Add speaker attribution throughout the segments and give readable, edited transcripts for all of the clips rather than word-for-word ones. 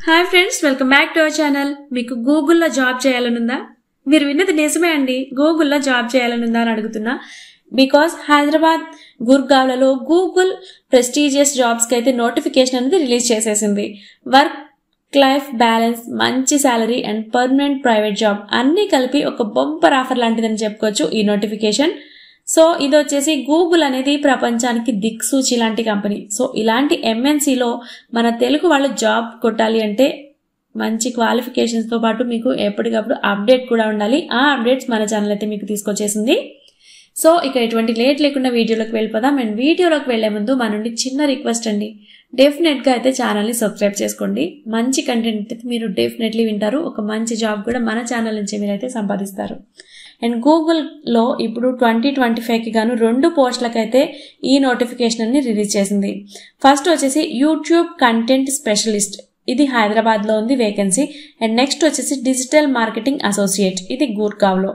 Speaker 1: Hi friends, welcome back to our channel. మీకు గూగుల్లో job చేయాలనుందా? మీరు విన్నది నిజమే అండి. గూగుల్లో జాబ్ చేయాలనుందా అని అడుగుతున్నా. బికాస్ హైదరాబాద్ గుర్గావ్లలో గూగుల్ ప్రెస్టీజియస్ జాబ్స్ కి అయితే నోటిఫికేషన్ అనేది రిలీజ్ చేసేసింది. వర్క్ లైఫ్ బ్యాలెన్స్, మంచి salary and permanent private job అన్ని కలిపి ఒక బంపర్ ఆఫర్ లాంటిదని చెప్పుకోవచ్చు ఈ నోటిఫికేషన్. సో ఇది వచ్చేసి గూగుల్ అనేది ప్రపంచానికి దిక్సూచి లాంటి కంపెనీ. సో ఇలాంటి ఎంఎన్సీలో మన తెలుగు వాళ్ళు జాబ్ కొట్టాలి అంటే మంచి క్వాలిఫికేషన్స్ తో పాటు మీకు ఎప్పటికప్పుడు అప్డేట్ కూడా ఉండాలి. ఆ అప్డేట్స్ మన ఛానల్ అయితే మీకు తీసుకొచ్చేసింది. సో ఇక ఎటువంటి లేట్ లేకుండా వీడియోలోకి వెళ్ళిపోదాం. అండ్ వీడియోలోకి వెళ్లే ముందు మన నుండి చిన్న రిక్వెస్ట్ అండి, డెఫినెట్ గా అయితే ఛానల్ ని సబ్స్క్రైబ్ చేసుకోండి. మంచి కంటెంట్ అయితే మీరు డెఫినెట్లీ వింటారు. ఒక మంచి జాబ్ కూడా మన ఛానల్ నుంచి మీరైతే సంపాదిస్తారు. అండ్ గూగుల్లో ఇప్పుడు 2025కి గాను 2 పోస్టులకైతే ఈ నోటిఫికేషన్ ని రిలీజ్ చేసింది. ఫస్ట్ వచ్చేసి యూట్యూబ్ కంటెంట్ స్పెషలిస్ట్, ఇది హైదరాబాద్ లో ఉంది వేకెన్సీ. అండ్ నెక్స్ట్ వచ్చేసి డిజిటల్ మార్కెటింగ్ అసోసియేట్, ఇది గూర్గావ్లో.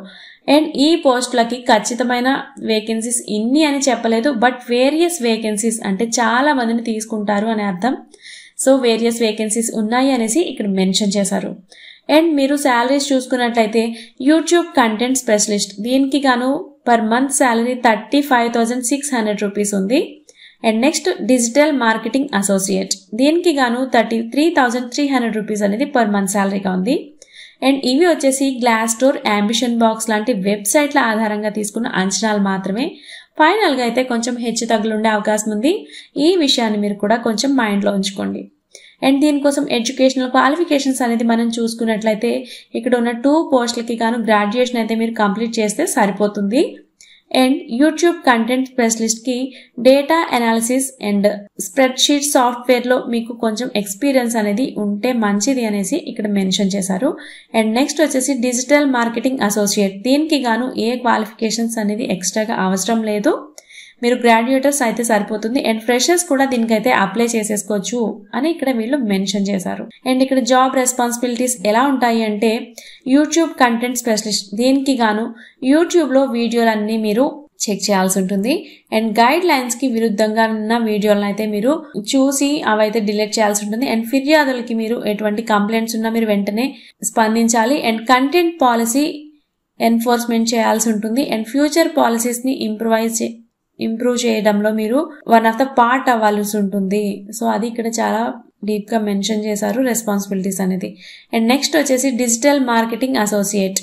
Speaker 1: అండ్ ఈ పోస్టులకి ఖచ్చితమైన వేకెన్సీస్ ఇన్ని అని చెప్పలేదు, బట్ వేరియస్ వేకెన్సీస్ అంటే చాలా మందిని తీసుకుంటారు అని అర్థం. సో వేరియస్ వేకెన్సీస్ ఉన్నాయి అనేసి ఇక్కడ మెన్షన్ చేశారు. అండ్ మీరు శాలరీస్ చూసుకున్నట్లయితే యూట్యూబ్ కంటెంట్ స్పెషలిస్ట్ దీనికి గాను పర్ మంత్ శాలరీ 35,600 రూపీస్ ఉంది. And next digital marketing associate దీనికి గాను 33,300 రూపీస్ అనేది పర్ మంత్ శాలరీగా ఉంది. అండ్ ఇవి వచ్చేసి గ్లాస్ డోర్, అంబిషన్ బాక్స్ లాంటి వెబ్సైట్ల ఆధారంగా తీసుకున్న అంచనాలు మాత్రమే. ఫైనల్ గా అయితే కొంచెం హెచ్చు తగ్గులు ఉండే అవకాశం ఉంది. ఈ విషయాన్ని మీరు కూడా కొంచెం మైండ్ లో ఉంచుకోండి. అండ్ దీనికోసం ఎడ్యుకేషనల్ క్వాలిఫికేషన్స్ అనేది మనం చూసుకున్నట్లయితే ఇక్కడ ఉన్న 2 పోస్టులకి గాను గ్రాడ్యుయేషన్ అయితే మీరు కంప్లీట్ చేస్తే సరిపోతుంది. అండ్ యూట్యూబ్ కంటెంట్ స్పెషలిస్ట్ కి data analysis and spread sheet software లో మీకు కొంచెం ఎక్స్పీరియన్స్ అనేది ఉంటే మంచిది అనేసి ఇక్కడ మెన్షన్ చేశారు. అండ్ నెక్స్ట్ వచ్చేసి డిజిటల్ మార్కెటింగ్ అసోసియేట్ దీనికి గాను ఏ క్వాలిఫికేషన్స్ అనేది ఎక్స్ట్రాగా అవసరం లేదు, మీరు గ్రాడ్యుయేటర్స్ అయితే సరిపోతుంది. అండ్ ఫ్రెషర్స్ కూడా దీనికైతే అప్లై చేసేసుకోవచ్చు అని ఇక్కడ వీళ్ళు మెన్షన్ చేశారు. అండ్ ఇక్కడ జాబ్ రెస్పాన్సిబిలిటీస్ ఎలా ఉంటాయి అంటే యూట్యూబ్ కంటెంట్ స్పెషలిస్ట్ దీనికి గాను యూట్యూబ్ లో వీడియోలన్నీ మీరు చెక్ చేయాల్సి ఉంటుంది. అండ్ గైడ్ లైన్స్ కి విరుద్ధంగా ఉన్న వీడియోలను అయితే మీరు చూసి అవైతే డిలీట్ చేయాల్సి ఉంటుంది. అండ్ ఫిర్యాదులకి మీరు ఎటువంటి కంప్లైంట్స్ ఉన్నా మీరు వెంటనే స్పందించాలి. అండ్ కంటెంట్ పాలసీ ఎన్ఫోర్స్మెంట్ చేయాల్సి ఉంటుంది. అండ్ ఫ్యూచర్ పాలసీస్ ని ఇంప్రూవ్ చేయడంలో మీరు వన్ ఆఫ్ ద పార్ట్ అవ్వాల్సి ఉంటుంది. సో అది ఇక్కడ చాలా డీప్ గా మెన్షన్ చేశారు రెస్పాన్సిబిలిటీస్ అనేది. అండ్ నెక్స్ట్ వచ్చేసి డిజిటల్ మార్కెటింగ్ అసోసియేట్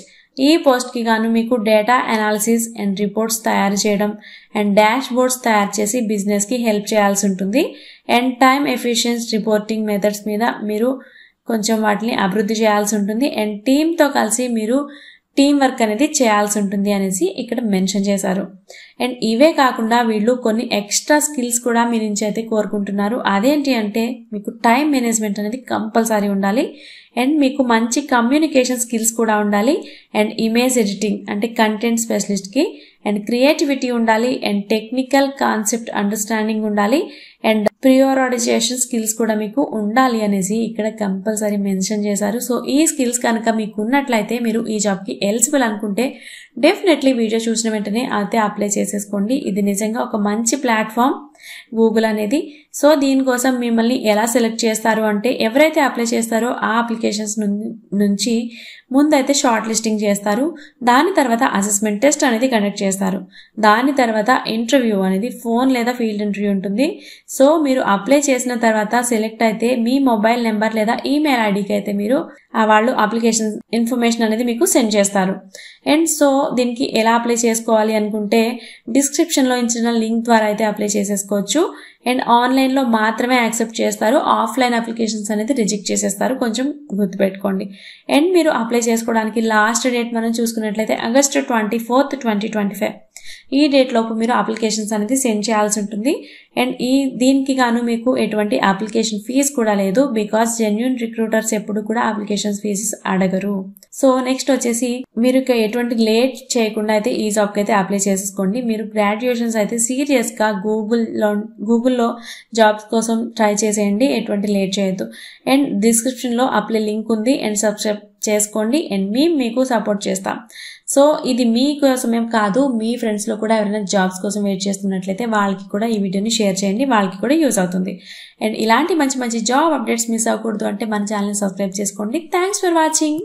Speaker 1: ఈ పోస్ట్ కి గాను మీకు డేటా అనాలిసిస్ అండ్ రిపోర్ట్స్ తయారు చేయడం అండ్ డాష్ బోర్డ్స్ తయారు చేసి బిజినెస్ కి హెల్ప్ చేయాల్సి ఉంటుంది. And time efficiency reporting methods మీద మీరు కొంచెం వాటిని అభివృద్ధి చేయాల్సి ఉంటుంది. అండ్ టీమ్ తో కలిసి మీరు టీం వర్క్ అనేది చేయాల్సి ఉంటుంది అనేసి ఇక్కడ మెన్షన్ చేశారు. అండ్ ఇవే కాకుండా వీళ్ళు కొన్ని ఎక్స్ట్రా స్కిల్స్ కూడా మీ నుంచి అయితే కోరుకుంటున్నారు. అదేంటి అంటే మీకు టైం మేనేజ్మెంట్ అనేది కంపల్సరీ ఉండాలి. అండ్ మీకు మంచి కమ్యూనికేషన్ స్కిల్స్ కూడా ఉండాలి. అండ్ ఇమేజ్ ఎడిటింగ్ అంటే కంటెంట్ స్పెషలిస్ట్ కి అండ్ క్రియేటివిటీ ఉండాలి. అండ్ టెక్నికల్ కాన్సెప్ట్ అండర్స్టాండింగ్ ఉండాలి. అండ్ ప్రియోరైజేషన్ స్కిల్స్ కూడా మీకు ఉండాలి అనేసి ఇక్కడ కంపల్సరీ మెన్షన్ చేశారు. సో ఈ స్కిల్స్ కనుక మీకు ఉన్నట్లయితే మీరు ఈ జాబ్ కి ఎలిజిబుల్ అనుకుంటే డెఫినెట్లీ వీడియో చూసిన వెంటనే అయితే అప్లై చేసేసుకోండి. ఇది నిజంగా ఒక మంచి ప్లాట్ఫామ్ గూగుల్ అనేది. సో దీనికోసం మిమ్మల్ని ఎలా సెలెక్ట్ చేస్తారు అంటే ఎవరైతే అప్లై చేస్తారో ఆ అప్లికేషన్స్ నుంచి ముందైతే షార్ట్ లిస్టింగ్ చేస్తారు. దాని తర్వాత అసెస్మెంట్ టెస్ట్ అనేది కండక్ట్ చేస్తారు. దాని తర్వాత ఇంటర్వ్యూ అనేది ఫోన్ లేదా ఫీల్డ్ ఇంటర్వ్యూ ఉంటుంది. సో మీరు అప్లై చేసిన తర్వాత సెలెక్ట్ అయితే మీ మొబైల్ నెంబర్ లేదా ఈమెయిల్ ఐడికి అయితే మీరు వాళ్ళు అప్లికేషన్ ఇన్ఫర్మేషన్ అనేది మీకు సెండ్ చేస్తారు. అండ్ సో దీనికి ఎలా అప్లై చేసుకోవాలి అనుకుంటే డిస్క్రిప్షన్ లో ఇచ్చిన లింక్ ద్వారా అయితే అప్లై చేసేసుకోవచ్చు. అండ్ ఆన్లైన్ లో మాత్రమే యాక్సెప్ట్ చేస్తారు, ఆఫ్లైన్ అప్లికేషన్స్ అనేది రిజెక్ట్ చేసేస్తారు, కొంచెం గుర్తుపెట్టుకోండి. అండ్ మీరు అప్లై చేసుకోవడానికి లాస్ట్ డేట్ మనం చూసుకున్నట్లయితే August 24th, 2025 ఈ డేట్ లోపు మీరు అప్లికేషన్స్ అనేది సెండ్ చేయాల్సి ఉంటుంది. అండ్ దీనికి గాను మీకు ఎటువంటి అప్లికేషన్ ఫీజు కూడా లేదు, బికాస్ జెన్యూన్ రిక్రూటర్స్ ఎప్పుడు కూడా అప్లికేషన్ ఫీజెస్ అడగరు. సో నెక్స్ట్ వచ్చేసి మీరు ఎటువంటి లేట్ చేయకుండా అయితే ఈ జాబ్ కి అయితే అప్లై చేసేసుకోండి. మీరు గ్రాడ్యుయేషన్స్ అయితే సీరియస్ గా గూగుల్లో జాబ్స్ కోసం ట్రై చేసేయండి, ఎటువంటి లేట్ చేయొద్దు. అండ్ డిస్క్రిప్షన్ లో అప్లై లింక్ ఉంది. అండ్ సబ్స్క్రైబ్ చేసుకోండి. అండ్ మేము మీకు సపోర్ట్ చేస్తాం. సో ఇది మీకోసమేం కాదు, మీ ఫ్రెండ్స్లో కూడా ఎవరైనా జాబ్స్ కోసం వెయిట్ చేస్తున్నట్లయితే వాళ్ళకి కూడా ఈ వీడియోని షేర్ చేయండి, వాళ్ళకి కూడా యూజ్ అవుతుంది. అండ్ ఇలాంటి మంచి మంచి జాబ్ అప్డేట్స్ మిస్ అవ్వకూడదు అంటే మన ఛానల్ని సబ్స్క్రైబ్ చేసుకోండి. Thanks for watching.